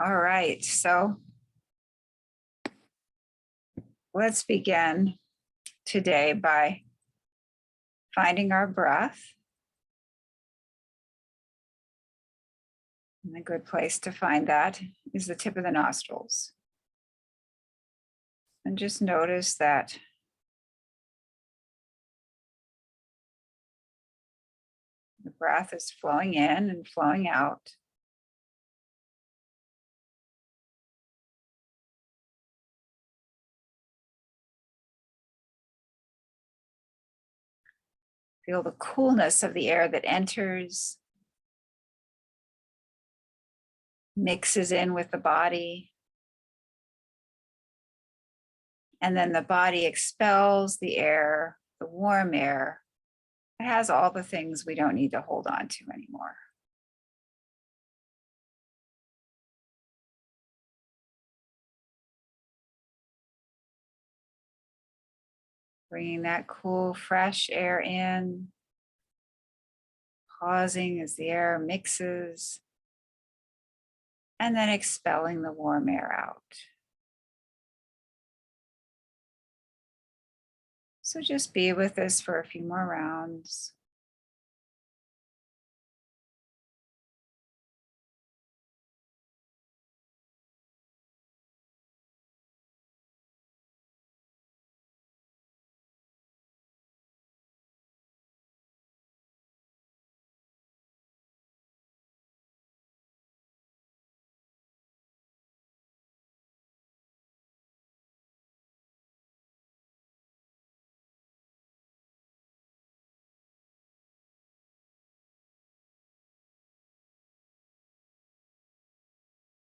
All right, so let's begin today by finding our breath. And a good place to find that is the tip of the nostrils. And just notice that the breath is flowing in and flowing out. Feel the coolness of the air that enters, mixes in with the body, and then the body expels the air, the warm air. It has all the things we don't need to hold on to anymore. Bringing that cool, fresh air in, pausing as the air mixes, and then expelling the warm air out. So just be with us for a few more rounds.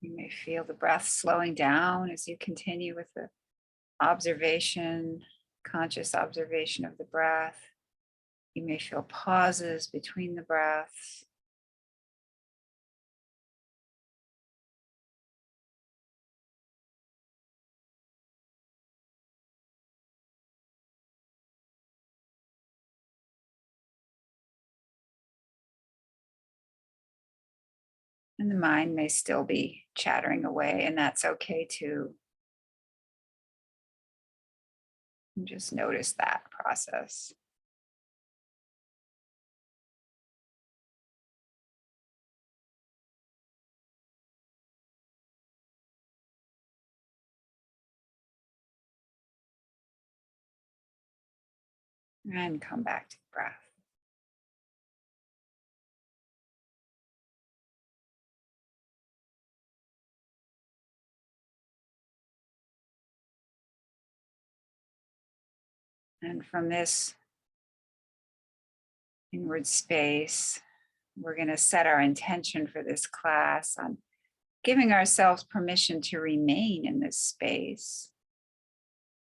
You may feel the breath slowing down as you continue with the observation, conscious observation of the breath. You may feel pauses between the breaths. And the mind may still be chattering away, and that's okay too. And just notice that process. And come back to the breath. And from this inward space, we're going to set our intention for this class on giving ourselves permission to remain in this space,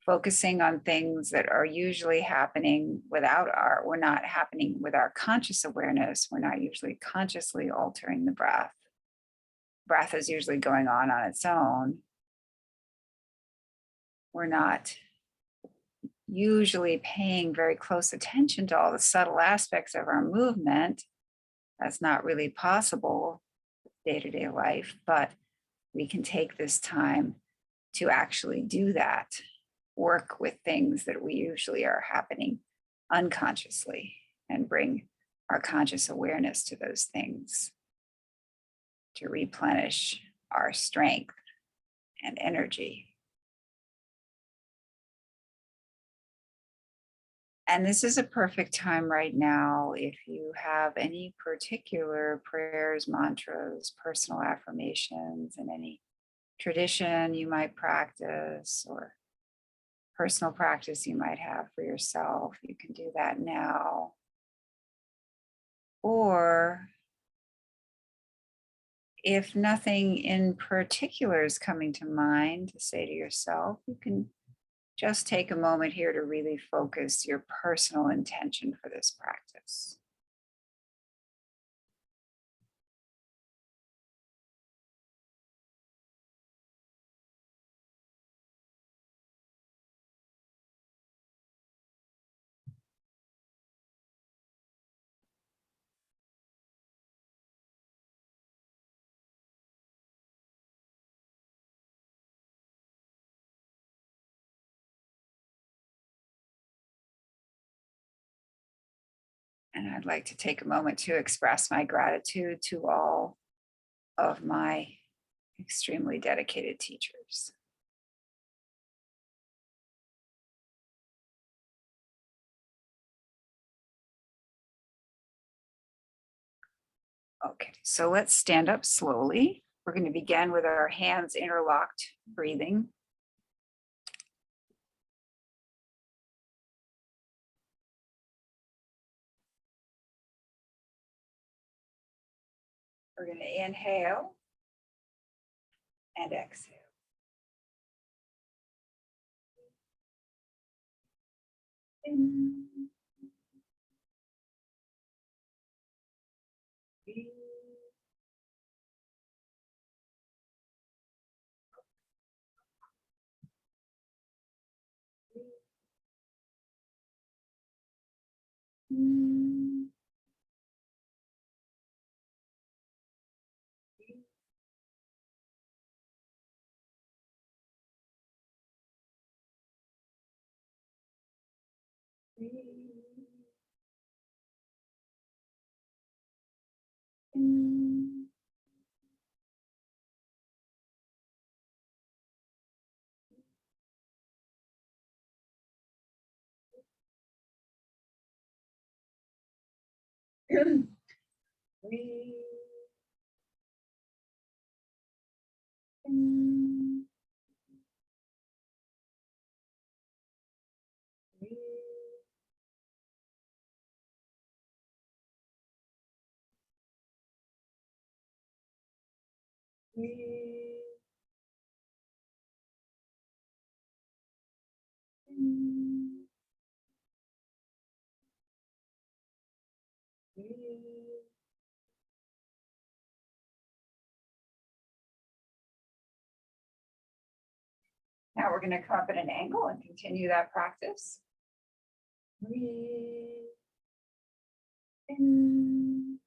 focusing on things that are usually happening we're not happening with our conscious awareness. We're not usually consciously altering the breath. Breath is usually going on its own. We're not usually paying very close attention to all the subtle aspects of our movement. That's not really possible day-to-day life, but we can take this time to actually do that, work with things that we usually are happening unconsciously and bring our conscious awareness to those things to replenish our strength and energy. And this is a perfect time right now if you have any particular prayers, mantras, personal affirmations, and any tradition you might practice or personal practice you might have for yourself. You can do that now. Or if nothing in particular is coming to mind to say to yourself, you can just take a moment here to really focus your personal intention for this practice. And I'd like to take a moment to express my gratitude to all of my extremely dedicated teachers. Okay, so let's stand up slowly. We're going to begin with our hands interlocked, breathing. We're going to inhale and exhale. In. Breathe. In. Breathe. In. Breathe. In. Breathe. Breathe. In. Breathe. Now we're going to come up at an angle and continue that practice. Breathe. In.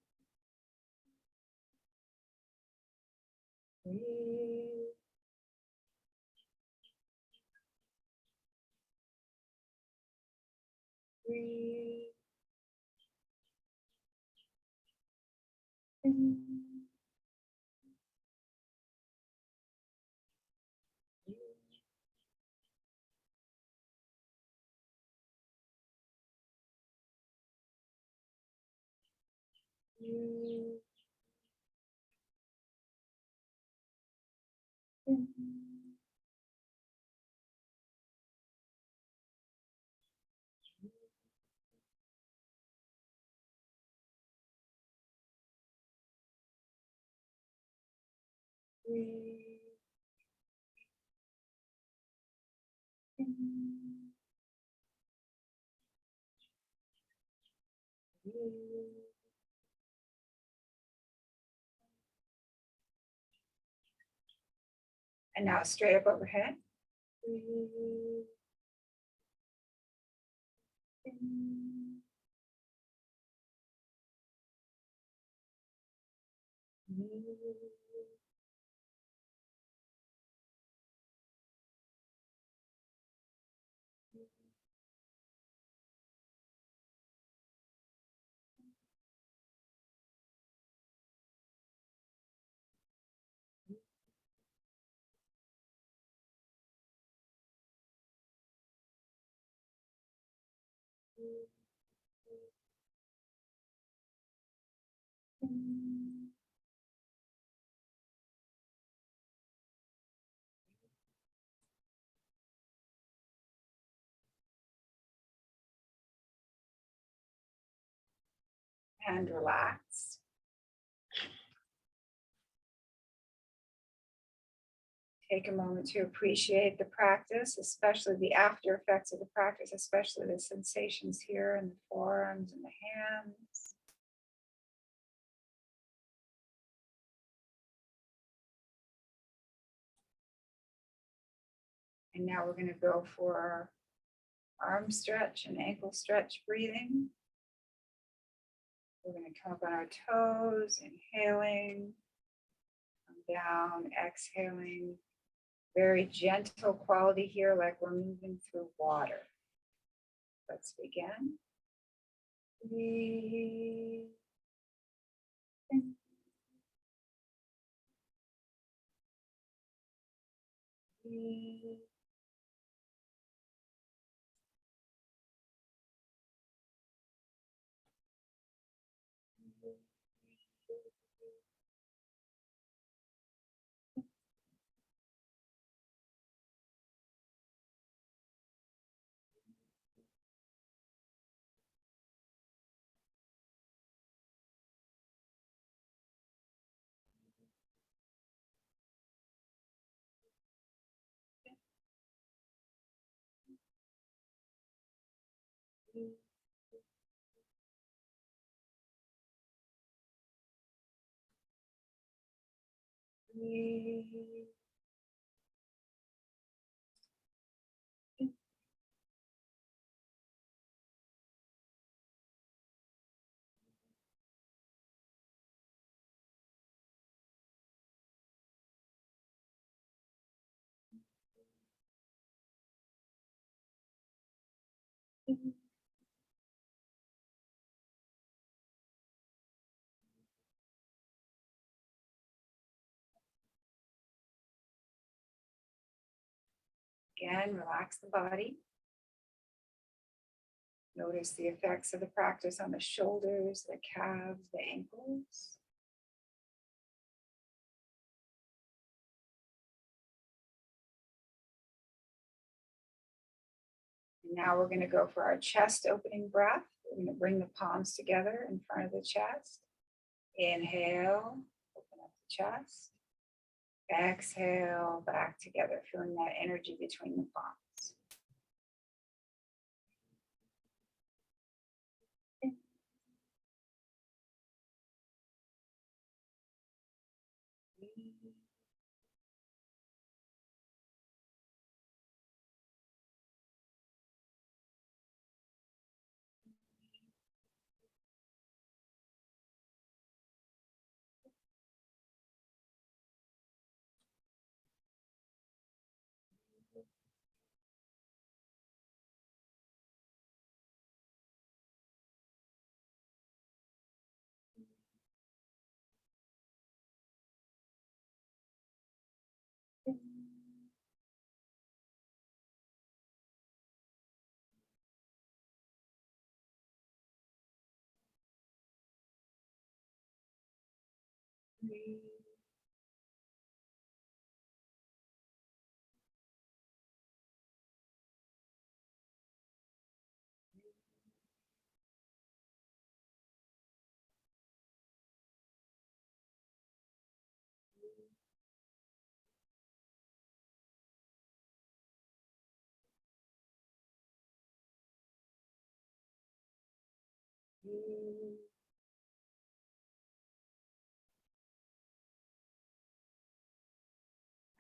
Breathe. Breathe. In. Breathe. In. Breathe. In. Breathe. And now straight up overhead. Breathe. In. Breathe. In. And relax. Take a moment to appreciate the practice, especially the after effects of the practice, especially the sensations here in the forearms and the hands. And now we're going to go for arm stretch and ankle stretch breathing. We're going to come up on our toes, inhaling, come down, exhaling. Very gentle quality here, like we're moving through water. Let's begin. Breathe in. Breathe. Breathe. Again, relax the body. Notice the effects of the practice on the shoulders, the calves, the ankles. And now we're going to go for our chest opening breath. We're going to bring the palms together in front of the chest. Inhale, open up the chest. Exhale, back together, feeling that energy between the palms.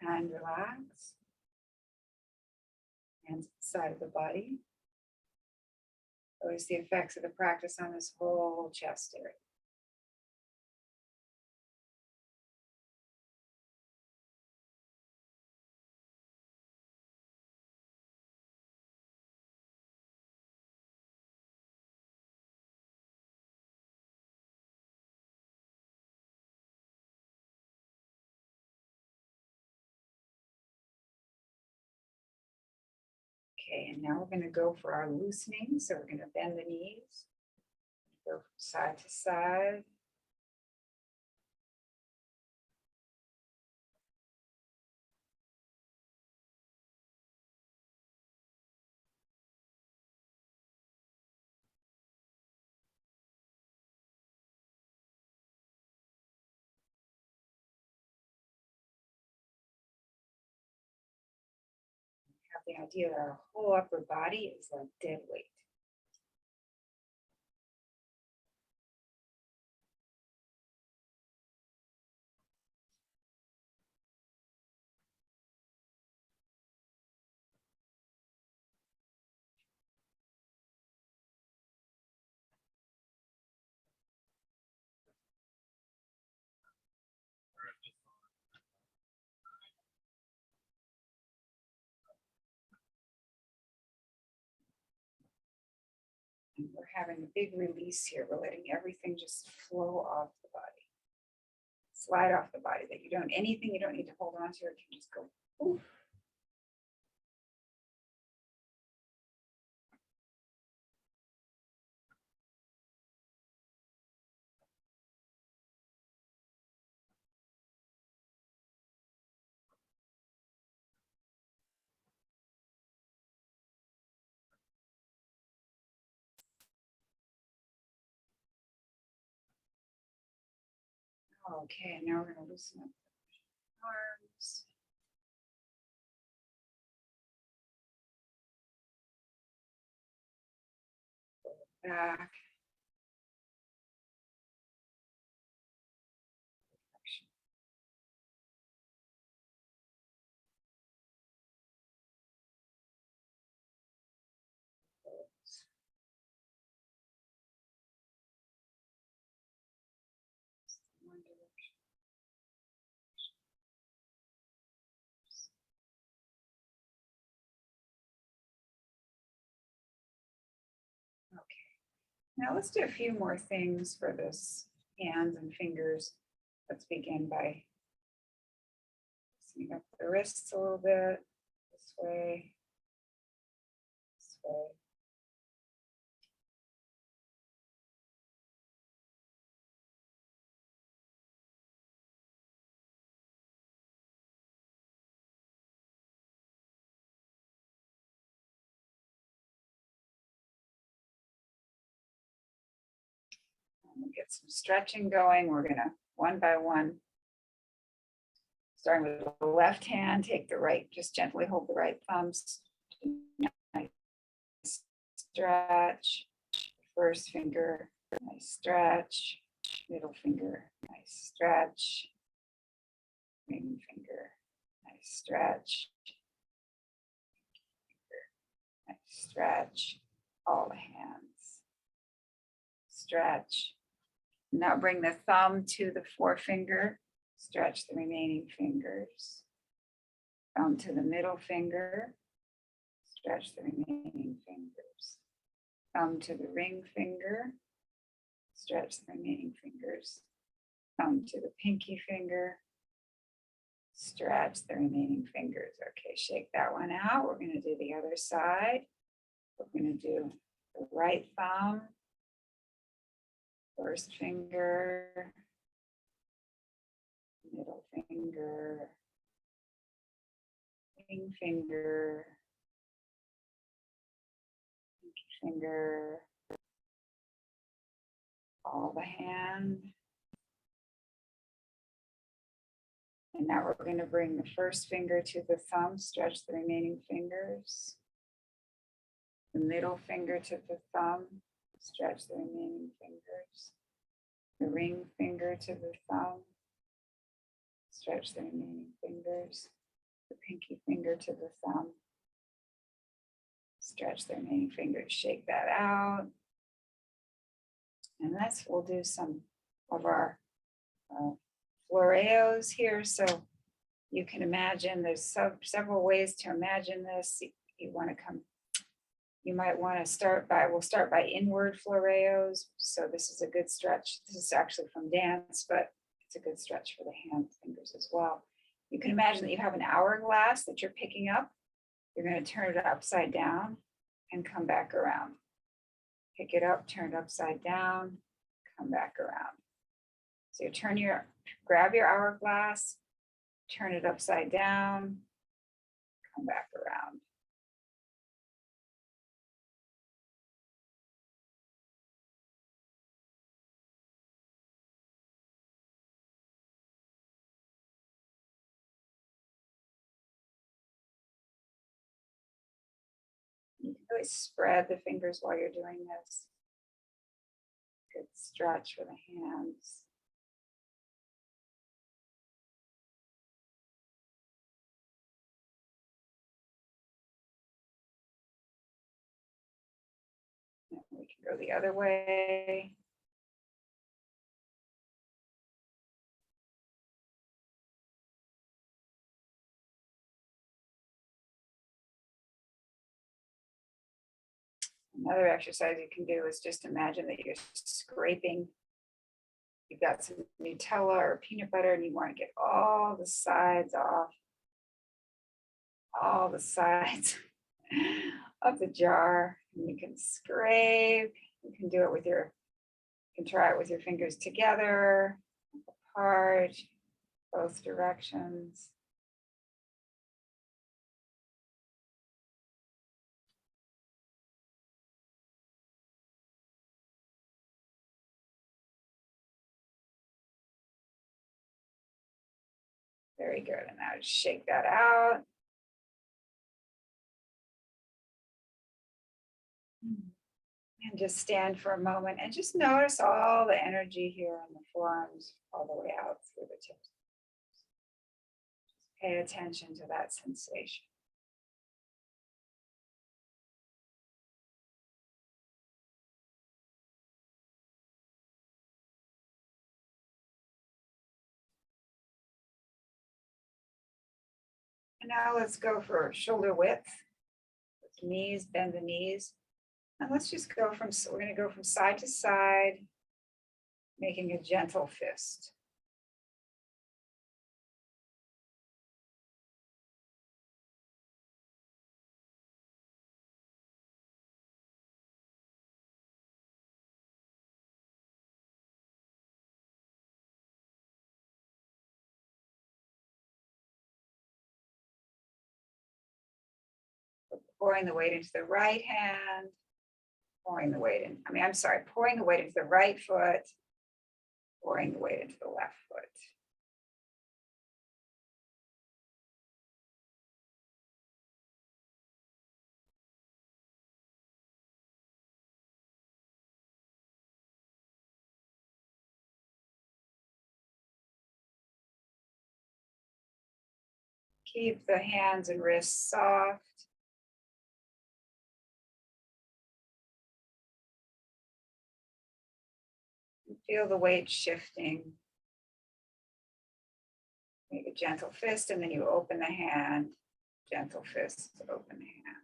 And relax. Hands to the side of the body. Notice the effects of the practice on this whole chest area. Okay, and now we're going to go for our loosening. So we're going to bend the knees, go from side to side. Have the idea that our whole upper body is like dead weight. And we're having a big release here. We're letting everything just flow off the body, slide off the body, that you don't, anything you don't need to hold on to, it can just go poof. Okay, now we're going to loosen up the arms. Back. One direction. Okay, now let's do a few more things for this hands and fingers. Let's begin by loosening up the wrists a little bit, this way, this way. We'll get some stretching going. We're gonna one by one, starting with the left hand, take the right, just gently hold the right thumbs. Nice stretch. First finger, nice stretch. Middle finger, nice stretch. Ring finger, nice stretch. Nice stretch. All the hands. Stretch. Now bring the thumb to the forefinger. Stretch the remaining fingers. Thumb to the middle finger. Stretch the remaining fingers. Thumb to the ring finger. Stretch the remaining fingers. Thumb to the pinky finger. Stretch the remaining fingers. Okay, shake that one out. We're going to do the other side. We're going to do the right thumb. First finger, middle finger, ring finger, pinky finger, all the hand. And now we're going to bring the first finger to the thumb, stretch the remaining fingers. The middle finger to the thumb, stretch the remaining fingers. The ring finger to the thumb, stretch the remaining fingers. The pinky finger to the thumb, stretch the remaining fingers. Shake that out. And we'll do some of our floreos here. So you can imagine there's several ways to imagine this. You might want to we'll start by inward floreos. So this is a good stretch. This is actually from dance, but it's a good stretch for the hands, fingers as well. You can imagine that you have an hourglass that you're picking up. You're going to turn it upside down and come back around. Pick it up, turn it upside down, come back around. So you grab your hourglass, turn it upside down, come back around. You can really spread the fingers while you're doing this. Good stretch for the hands. And we can go the other way. And Another exercise you can do is just imagine that you're scraping. You've got some Nutella or peanut butter and you want to get all the sides off, all the sides of the jar. And you can scrape. You can do it with your, you can try it with your fingers together, apart, both directions. Very good. And now just shake that out. And just stand for a moment and just notice all the energy here in the forearms all the way out through the tips. Just pay attention to that sensation. And now let's go for shoulder width. With knees, bend the knees. And let's just go from, so we're going to go from side to side, making a gentle fist. Pouring the weight into the right hand, pouring the weight in, pouring the weight into the right foot, pouring the weight into the left foot. Keep the hands and wrists soft. Feel the weight shifting. Make a gentle fist and then you open the hand. Gentle fist, open the hand.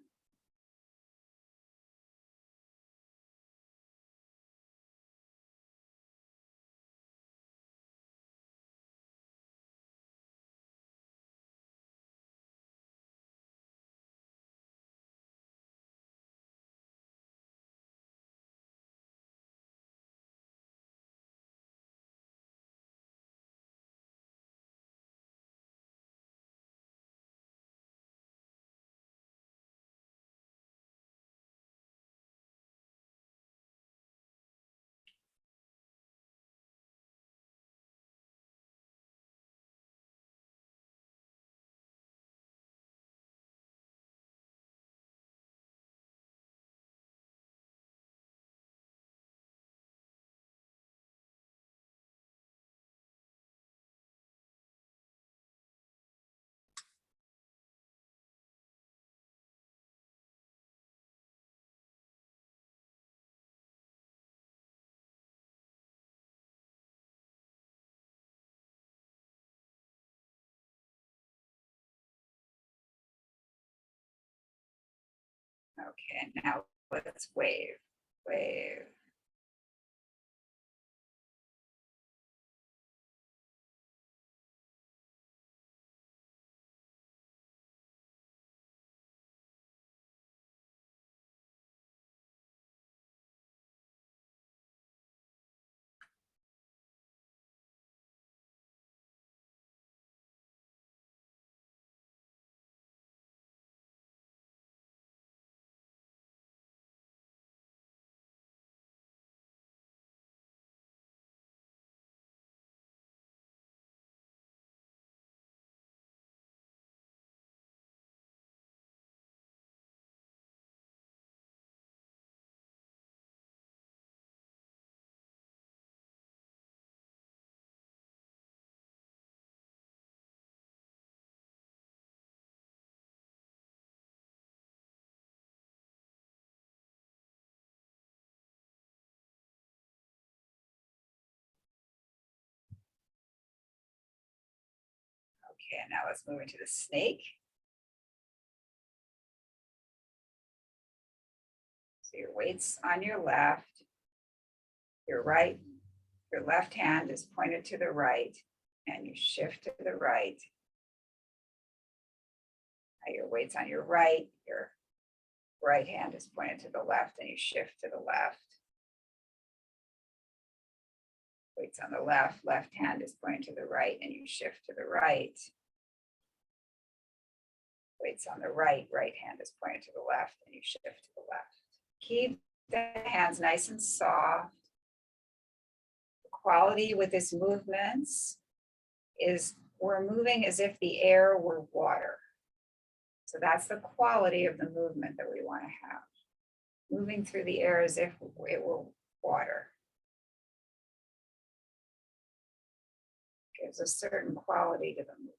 Okay, now let's wave, wave. Okay, and now let's move into the snake. So Your weight's on your left, your left hand is pointed to the right, and you shift to the right. Now your weight's on your right, your right hand is pointed to the left, and you shift to the left. Weight's on the left, left hand is pointed to the right, and you shift to the right. Weight's on the right, right hand is pointed to the left, and you shift to the left. Keep the hands nice and soft. The quality with this movements is we're moving as if the air were water. So that's the quality of the movement that we want to have. Moving through the air as if it were water. Gives a certain quality to the movement.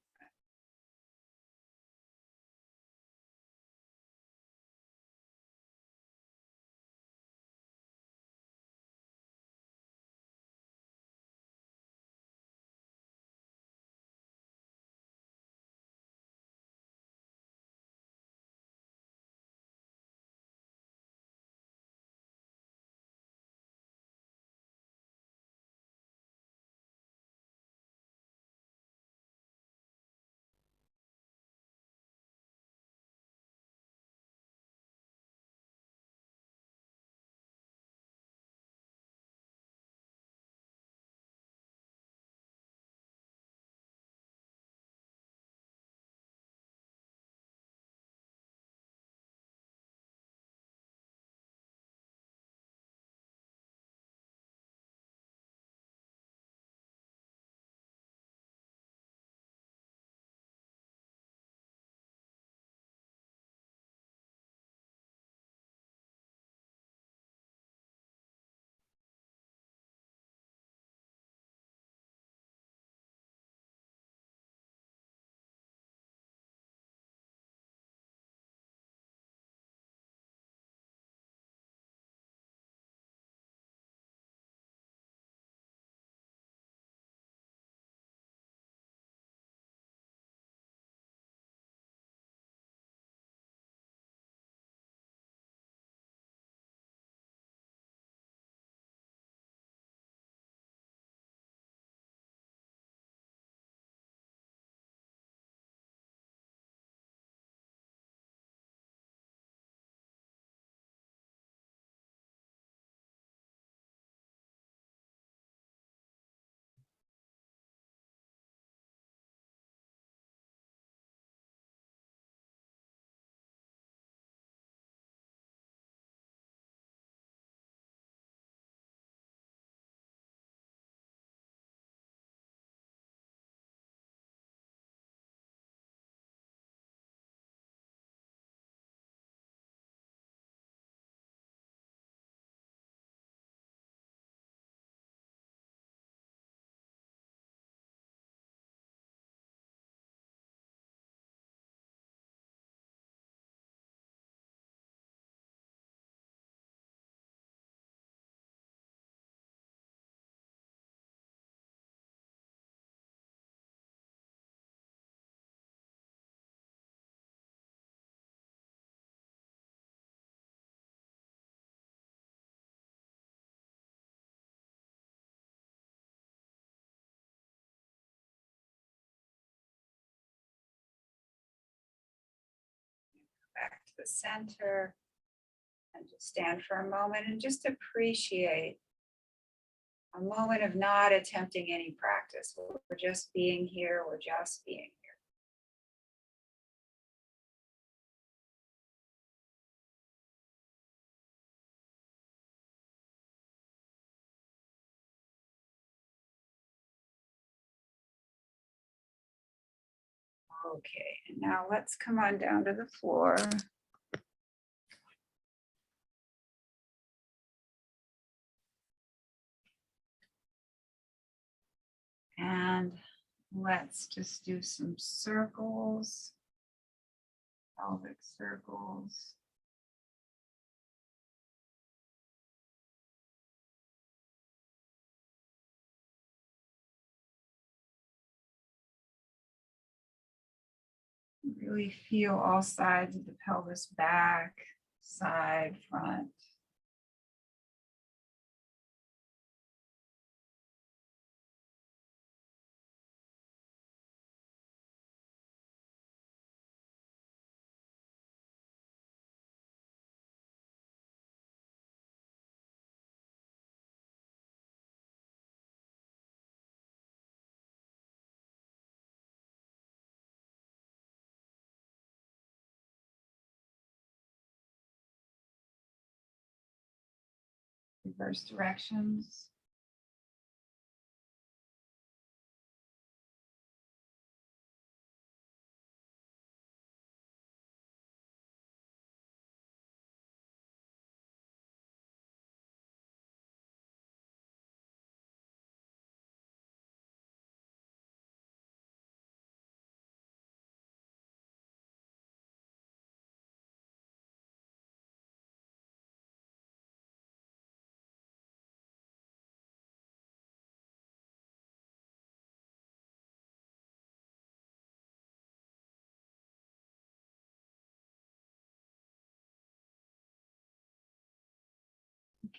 Back to the center and just stand for a moment and just appreciate a moment of not attempting any practice. We're just being here, we're just being here. Okay, and now let's come on down to the floor. And let's just do some circles, pelvic circles. Really feel all sides of the pelvis, back, side, front. Reverse directions.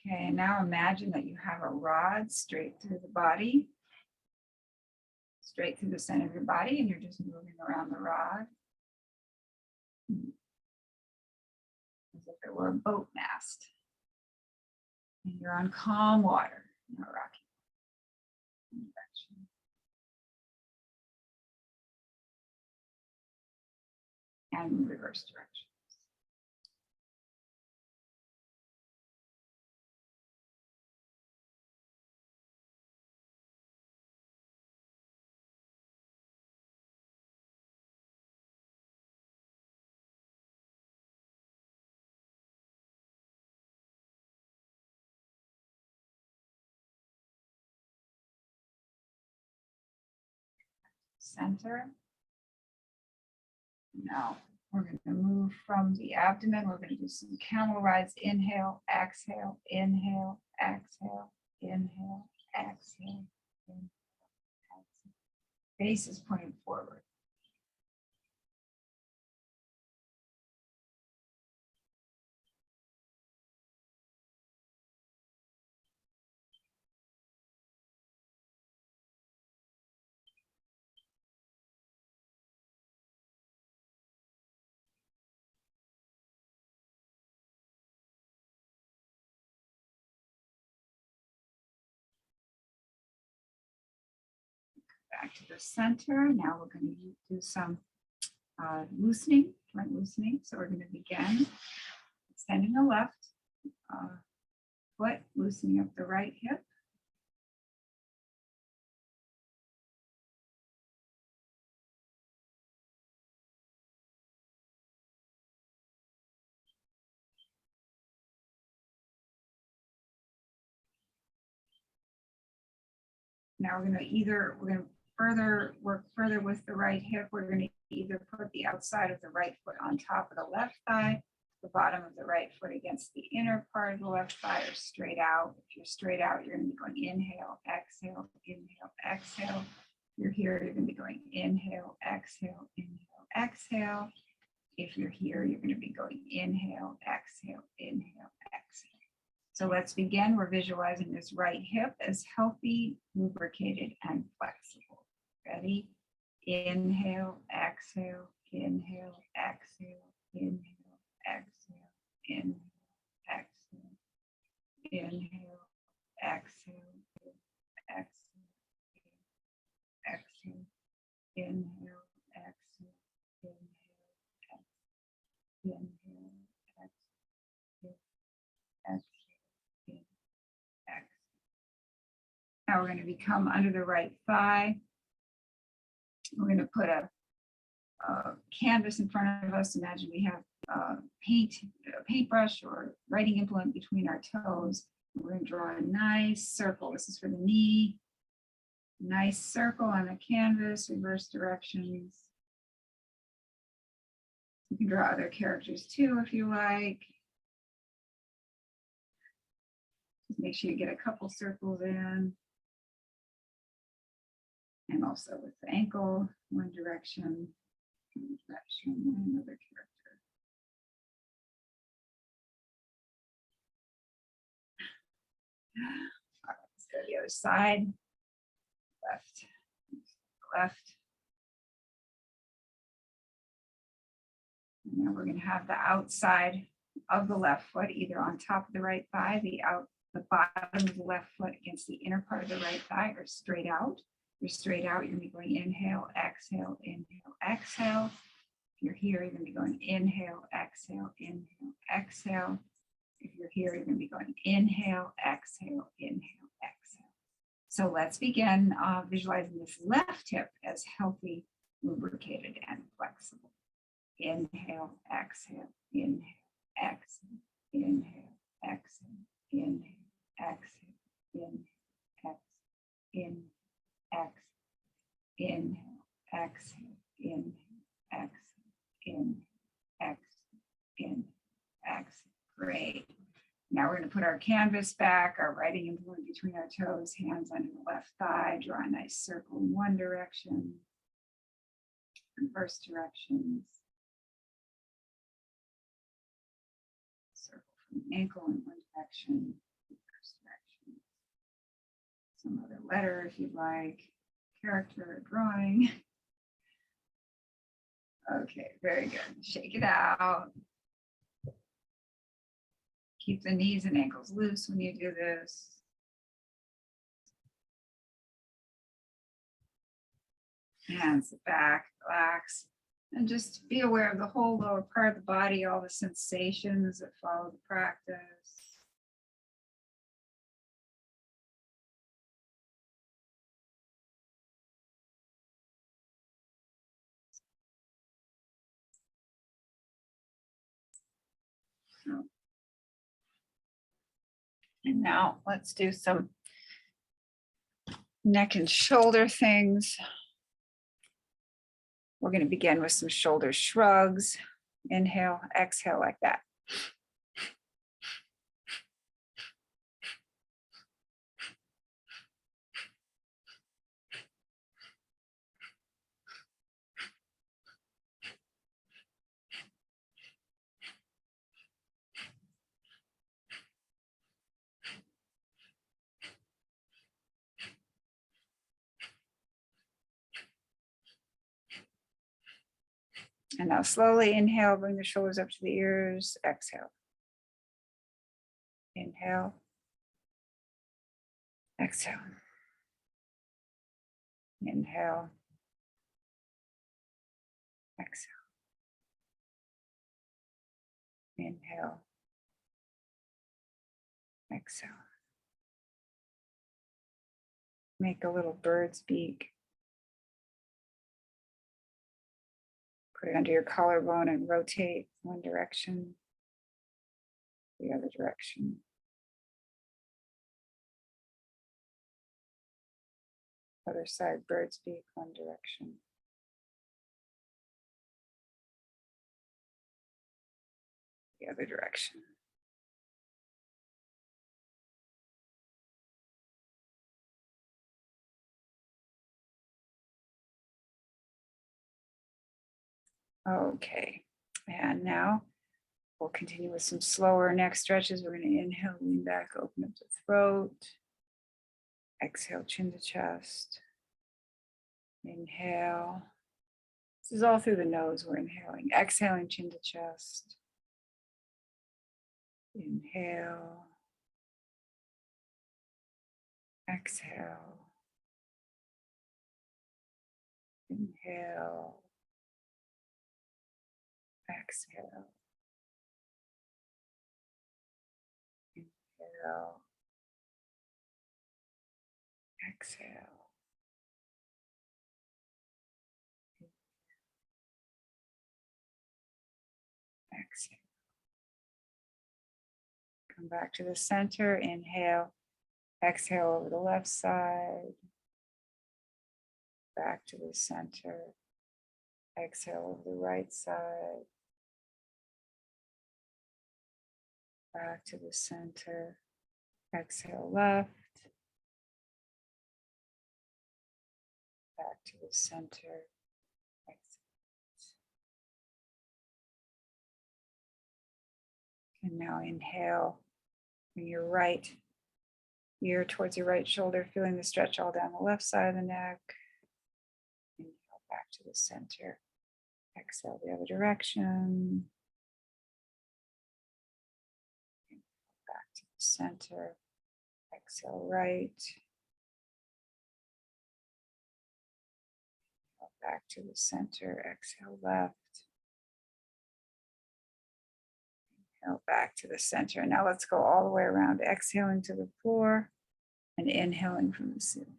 Okay, and now imagine that you have a rod straight through the body, straight through the center of your body, and you're just moving around the rod as if it were a boat mast. And you're on calm water, not rocky direction. And reverse direction. Center. Now we're going to move from the abdomen. We're going to do some camel rise. Inhale, exhale, inhale, exhale, inhale, exhale, inhale, exhale. Face is pointing forward. Back to the center. Now we're going to do some loosening, joint loosening. So we're going to begin extending the left foot, loosening up the right hip. Now we're going to work further with the right hip. We're going to either put the outside of the right foot on top of the left thigh, the bottom of the right foot against the inner part of the left thigh, or straight out. If you're straight out, you're going to be going inhale, exhale, inhale, exhale. If you're here, you're going to be going inhale, exhale, inhale, exhale. If you're here, you're going to be going inhale, exhale, inhale, exhale. So let's begin. We're visualizing this right hip as healthy, lubricated, and flexible. Ready? Inhale, exhale, inhale, exhale, inhale, exhale, inhale, exhale, inhale, exhale, exhale, exhale, inhale, exhale, inhale, exhale, exhale. Now we're going to come under the right thigh. We're going to put a canvas in front of us. Imagine we have a paintbrush or writing implement between our toes. We're going to draw a nice circle. This is for the knee. Nice circle on the canvas, reverse directions. You can draw other characters too if you like. Just make sure you get a couple circles in. And also with the ankle, one direction, and another character. All right, let's go to the other side. Left, left. And now we're going to have the outside of the left foot either on top of the right thigh, the bottom of the left foot against the inner part of the right thigh, or straight out. You're straight out, you're going to be going inhale, exhale, inhale, exhale. If you're here, you're going to be going inhale, exhale, inhale, exhale. If you're here, you're going to be going inhale, exhale, inhale, exhale. So let's begin visualizing this left hip as healthy, lubricated, and flexible. Inhale, exhale, inhale, exhale, inhale, exhale, inhale, exhale, inhale, exhale, inhale, exhale, inhale, exhale, inhale, exhale, inhale, exhale. Great. Now we're going to put our canvas back, our writing implement between our toes, hands under the left thigh, draw a nice circle in one direction, reverse directions. Circle from the ankle in one direction, reverse direction. Some other letter if you'd like, character or drawing. Okay, very good. Shake it out. Keep the knees and ankles loose when you do this. Hands back, relax, and just be aware of the whole lower part of the body, all the sensations that follow the practice. And now let's do some neck and shoulder things. We're going to begin with some shoulder shrugs. Inhale, exhale like that. And now slowly inhale, bring the shoulders up to the ears, exhale. Inhale, exhale. Inhale, exhale. Inhale, exhale. Make a little bird's beak. Put it under your collarbone and rotate one direction, the other direction. Other side, bird's beak, one direction. The other direction. Okay, and now we'll continue with some slower neck stretches. We're going to inhale, lean back, open up the throat. Exhale, chin to chest. Inhale. This is all through the nose. We're inhaling. Exhaling, chin to chest. Inhale. Exhale. Inhale. Exhale. Inhale. Exhale. Exhale. Come back to the center. Inhale. Exhale over the left side. Back to the center. Exhale over the right side. Back to the center. Exhale left. Back to the center. And now inhale, bring your right ear towards your right shoulder, feeling the stretch all down the left side of the neck. Inhale back to the center. Exhale the other direction. Inhale back to the center. Exhale right. Inhale back to the center. Exhale left. Inhale back to the center. Now let's go all the way around, exhaling to the floor and inhaling from the ceiling.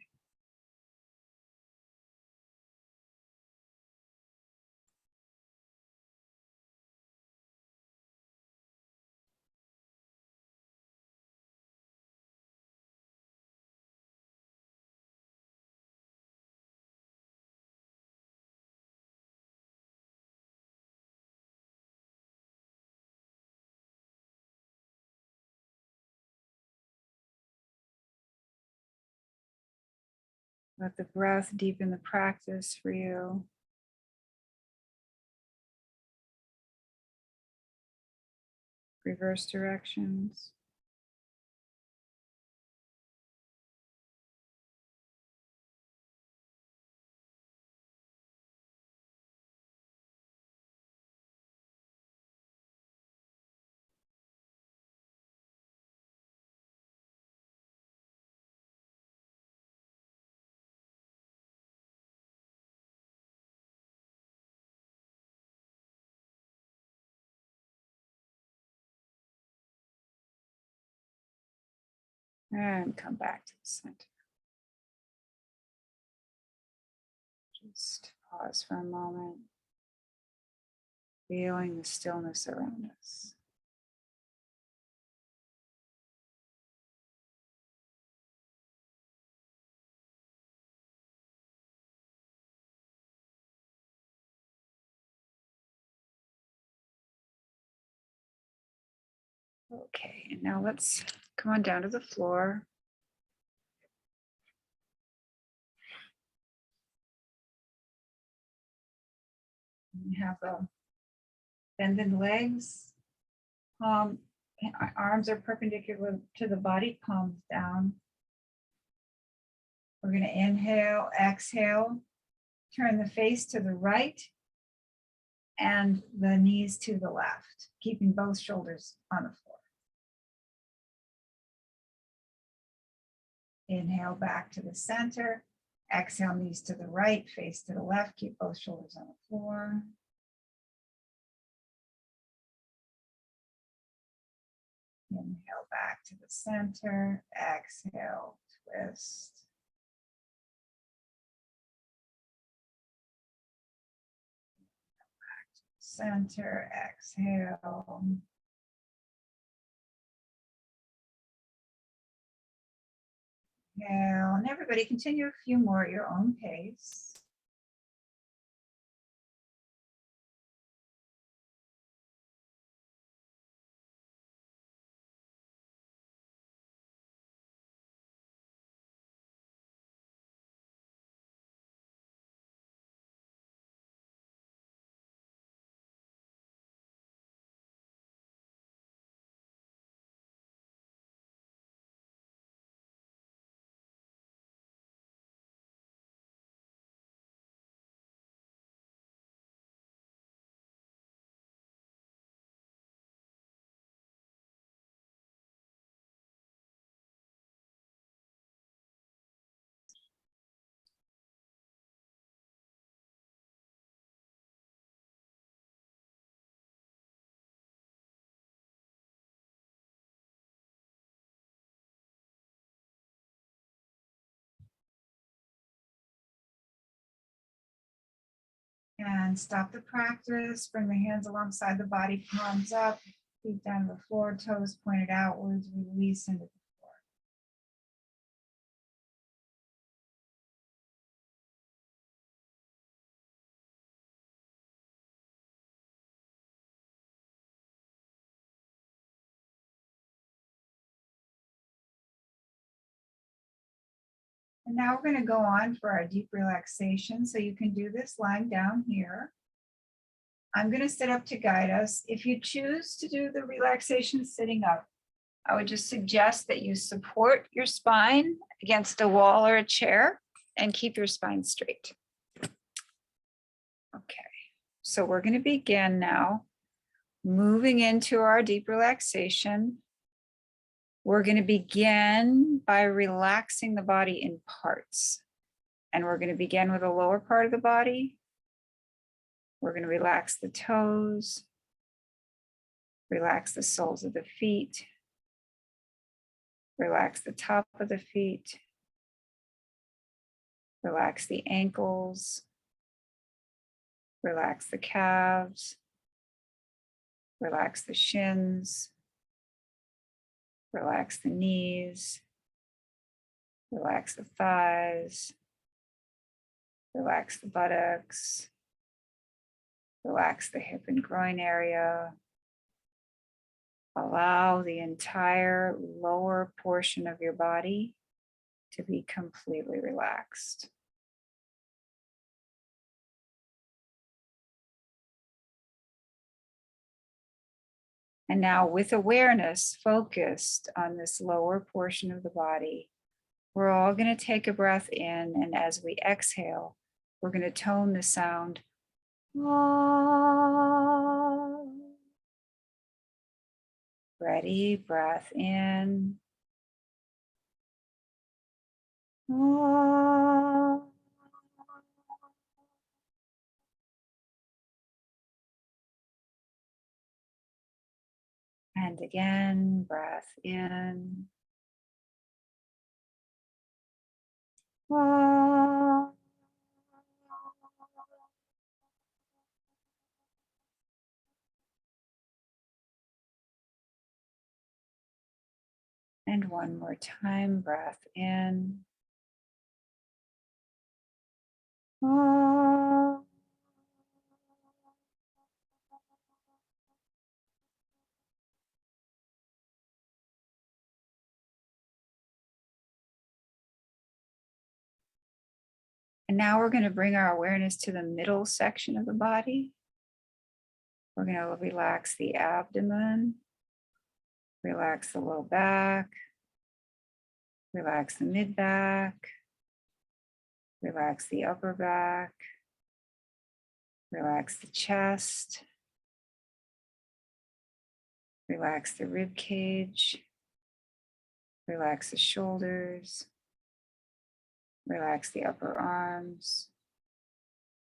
Let the breath deepen the practice for you. Reverse directions. And come back to the center. Just pause for a moment, feeling the stillness around us. Okay, and now let's come on down to the floor. You have a bended legs. Arms are perpendicular to the body, palms down. We're going to inhale, exhale, turn the face to the right and the knees to the left, keeping both shoulders on the floor. Inhale back to the center, exhale, knees to the right, face to the left, keep both shoulders on the floor. Inhale back to the center, exhale, twist. Back to the center, exhale. Inhale, and everybody continue a few more at your own pace. And stop the practice, bring the hands alongside the body, palms up, feet down to the floor, toes pointed outwards, release into the floor. And now we're going to go on for our deep relaxation. So you can do this lying down here. I'm going to sit up to guide us. If you choose to do the relaxation sitting up, I would just suggest that you support your spine against a wall or a chair and keep your spine straight. Okay, so we're going to begin now moving into our deep relaxation. We're going to begin by relaxing the body in parts. And we're going to begin with the lower part of the body. We're going to relax the toes, Relax the soles of the feet. Relax the top of the feet. Relax the ankles. Relax the calves. Relax the shins. Relax the knees. Relax the thighs. Relax the buttocks. Relax the hip and groin area. Allow the entire lower portion of your body to be completely relaxed. And now, with awareness focused on this lower portion of the body, we're all going to take a breath in, and as we exhale, we're going to tone the sound. Ah. Ready, breath in. Ah. And again, breath in. Ah. And one more time, breath in. Ah. And now we're going to bring our awareness to the middle section of the body. We're going to relax the abdomen, relax the low back, relax the mid back, relax the upper back, relax the chest, relax the rib cage, relax the shoulders, relax the upper arms,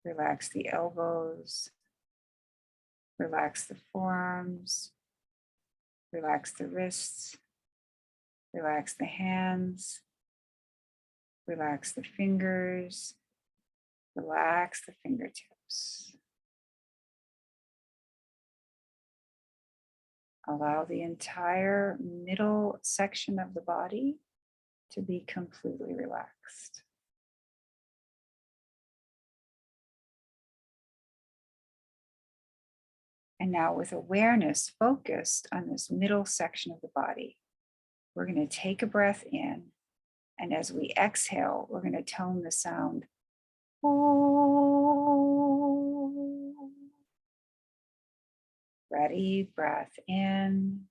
relax the elbows, relax the forearms, relax the wrists, relax the hands, relax the fingers, relax the fingertips. Allow the entire middle section of the body to be completely relaxed. And now, with awareness focused on this middle section of the body, we're going to take a breath in. And as we exhale, we're going to tone the sound. Om. Ready, breath in.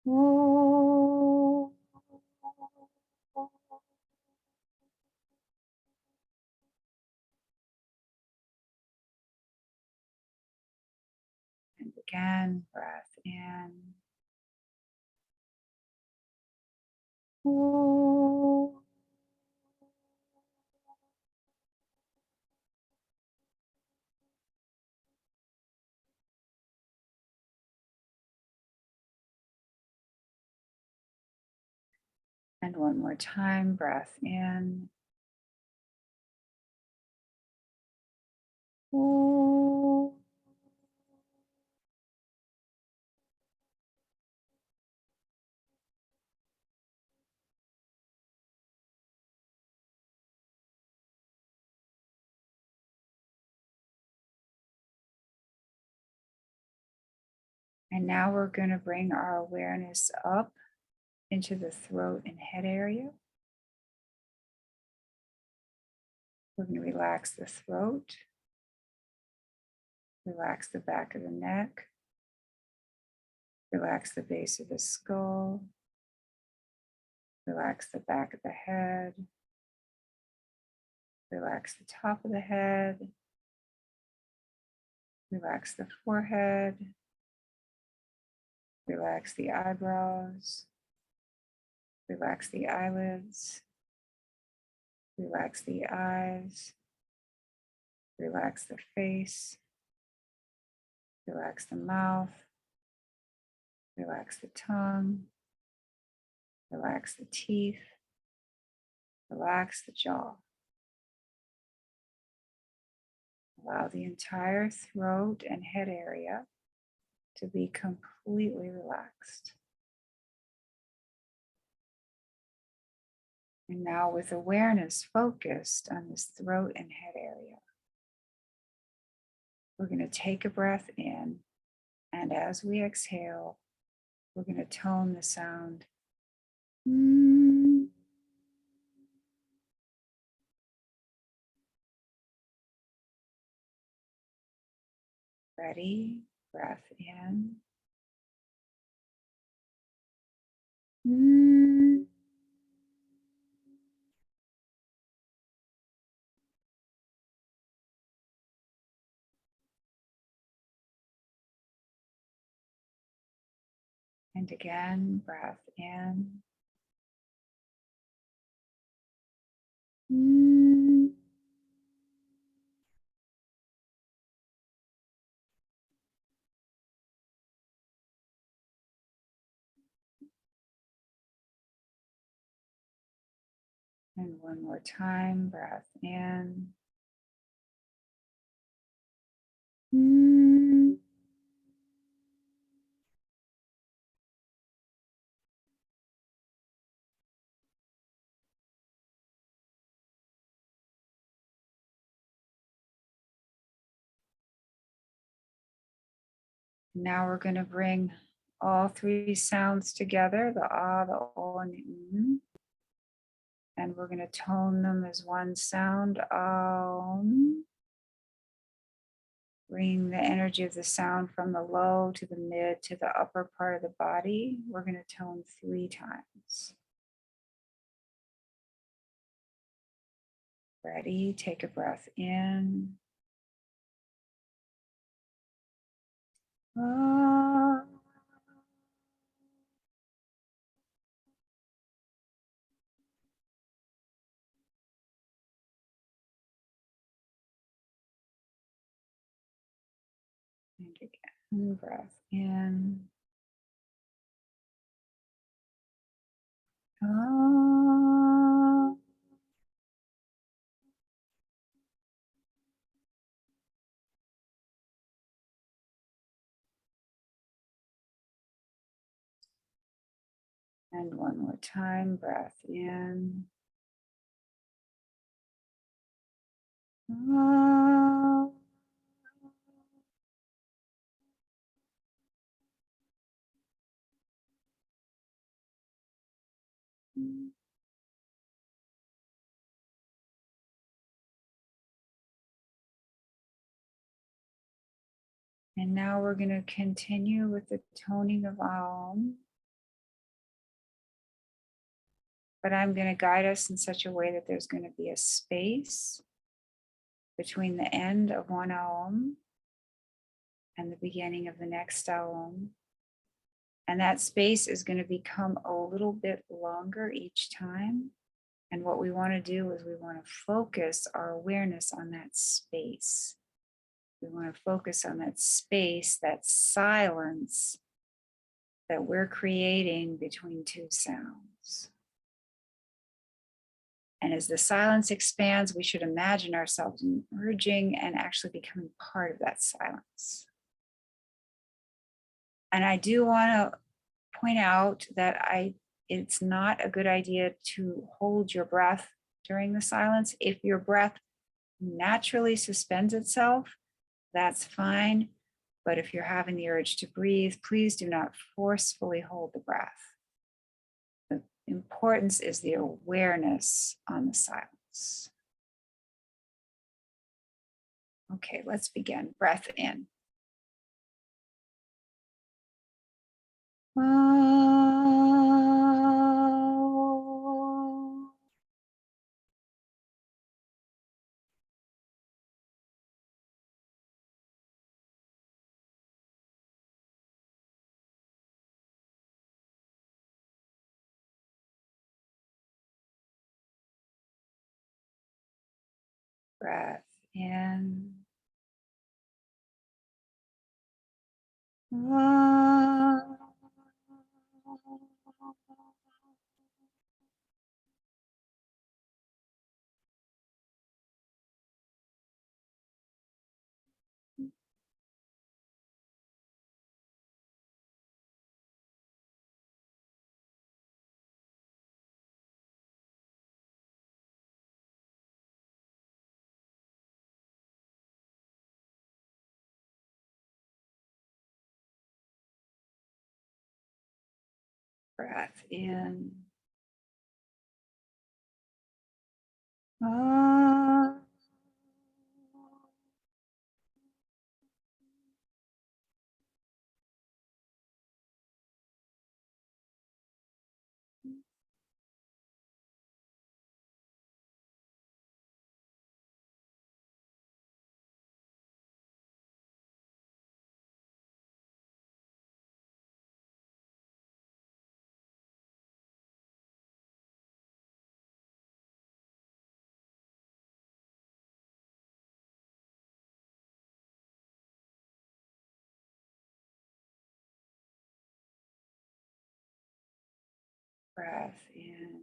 Om. And again, breath in. Om. And one more time, breath in. Om. And now we're going to bring our awareness up into the throat and head area. We're going to relax the throat, relax the back of the neck, relax the base of the skull, relax the back of the head, relax the top of the head, relax the forehead, relax the eyebrows, relax the eyelids, relax the eyes, relax the face, Relax the mouth. Relax the tongue. Relax the teeth. Relax the jaw. Allow the entire throat and head area to be completely relaxed. And now with awareness focused on this throat and head area, we're going to take a breath in, and as we exhale, we're going to tone the sound. Ready? Breath in. And again, breath in. And one more time, breath in. Now we're going to bring all three sounds together, the ah, the o, and the and we're going to tone them as one sound. Bring the energy of the sound from the low to the mid to the upper part of the body. We're going to tone 3 times. Ready? Take a breath in. Ah. And again, breath in. Ah. And one more time, breath in. Ah. And now we're going to continue with the toning of Aum. But I'm going to guide us in such a way that there's going to be a space between the end of one Aum and the beginning of the next Aum. And that space is going to become a little bit longer each time. And what we want to do is we want to focus our awareness on that space. We want to focus on that space, that silence that we're creating between 2 sounds. And as the silence expands, we should imagine ourselves merging and actually becoming part of that silence. And I do want to point out that it's not a good idea to hold your breath during the silence. If your breath naturally suspends itself, that's fine. But if you're having the urge to breathe, please do not forcefully hold the breath. The importance is the awareness on the silence. Okay, let's begin. Breath in. Breath in. Breath in. Breath in.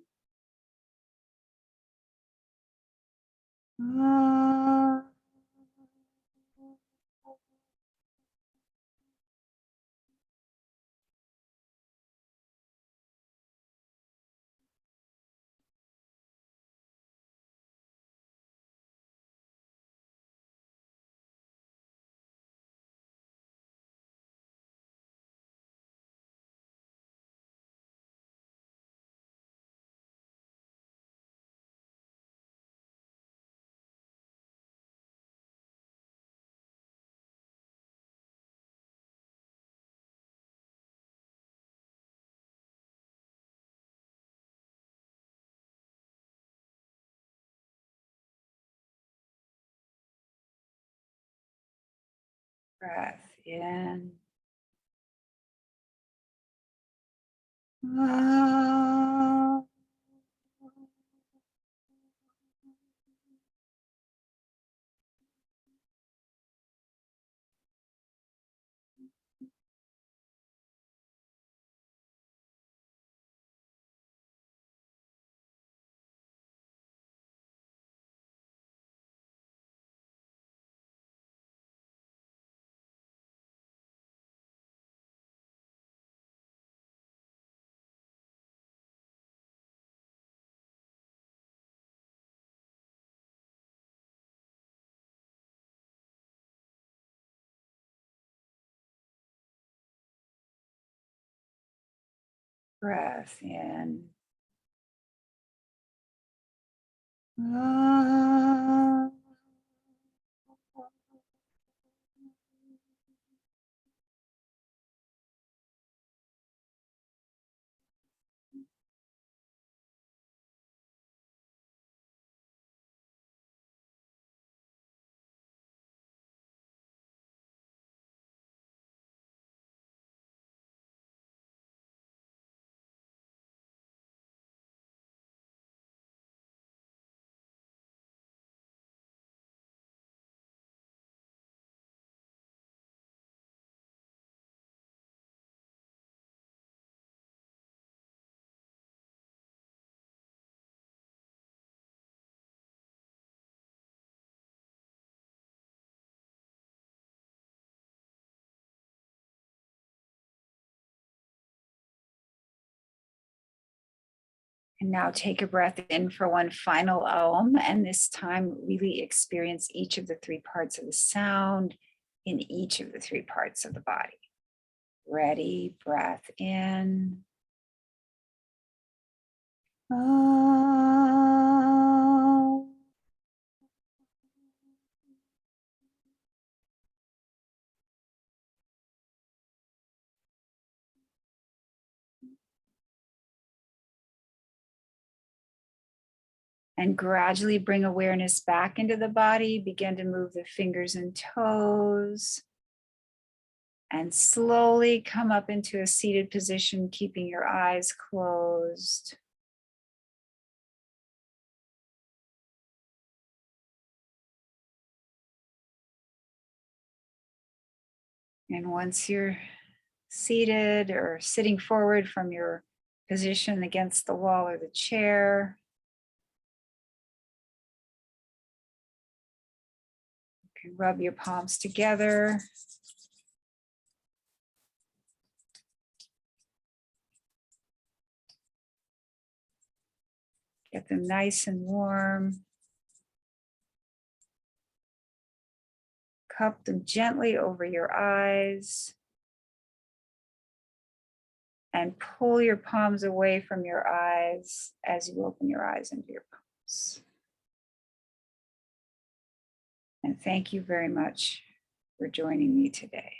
Breath in. Breath in. And now take a breath in for one final Om, and this time really experience each of the three parts of the sound in each of the three parts of the body. Ready, breath in. Om. And gradually bring awareness back into the body. Begin to move the fingers and toes. And slowly come up into a seated position, keeping your eyes closed. And once you're seated or sitting forward from your position against the wall or the chair. You can rub your palms together. Get them nice and warm. Cup them gently over your eyes. And pull your palms away from your eyes as you open your eyes into your palms. And thank you very much for joining me today.